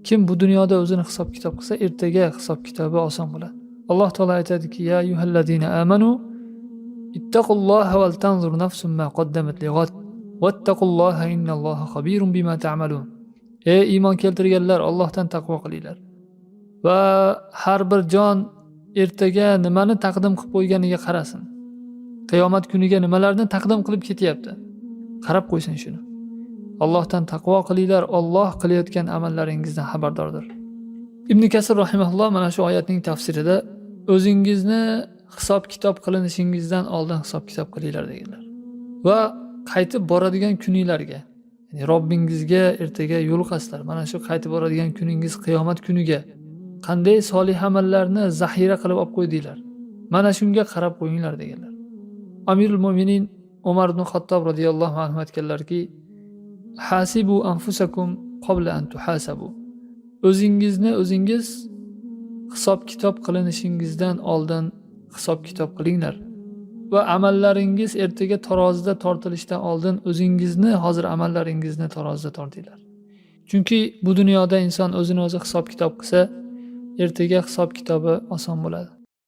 Kim bu dunyoda o'zini hisob kitob qilsa, ertaga hisob kitobi oson bo'ladi. Alloh taolo aytadiki: "Ya ayyuhallazina amanu ittaqulloha wal tanzur nafsum ma qaddamat lighat wattaqulloha innalloha xabirun bima ta'malun." Ey iymon keltirganlar, Allohdan taqvo qilinglar. Va har bir jon ertaga nimani taqdim qilib qo'yganiga qarasin. Qiyomat kuniga nimalarni taqdim qilib ketyapti. Qarab qo'ysin shuni. Allohdan taqvo qilinglar, Alloh qilayotgan amallaringizdan xabardordir. Ibn Kasir rahimahulloh mana shu oyatning tafsirida o'zingizni hisob kitob qilinishingizdan oldin hisob kitob qilinglar deganlar. Va qaytib boradigan kuninglarga, ya'ni Robbingizga ertaga yo'liqasizlar. Mana shu qaytib boradigan kuningiz qiyomat kuniga qanday solih amallarni zaxira qilib olib qo'ydinglar. Mana shunga qarab qo'yinglar deganlar. Amirul Mo'minin Umar ibn Xattob radhiyallohu anhu aytganlarki: "Hasibu anfusakum qabla an tuhasabu." O'zingizni o'zingiz hisob kitob qilinishingizdan oldin hisob kitob qilinglar. Va amallaringiz ertaga tarozida tortilishdan oldin o'zingizni hozir amallaringizni tarozida tortinglar. Chunki bu dunyoda inson o'zini o'zi hisob kitob qilsa, ertaga hisob kitobi oson bo'ladi.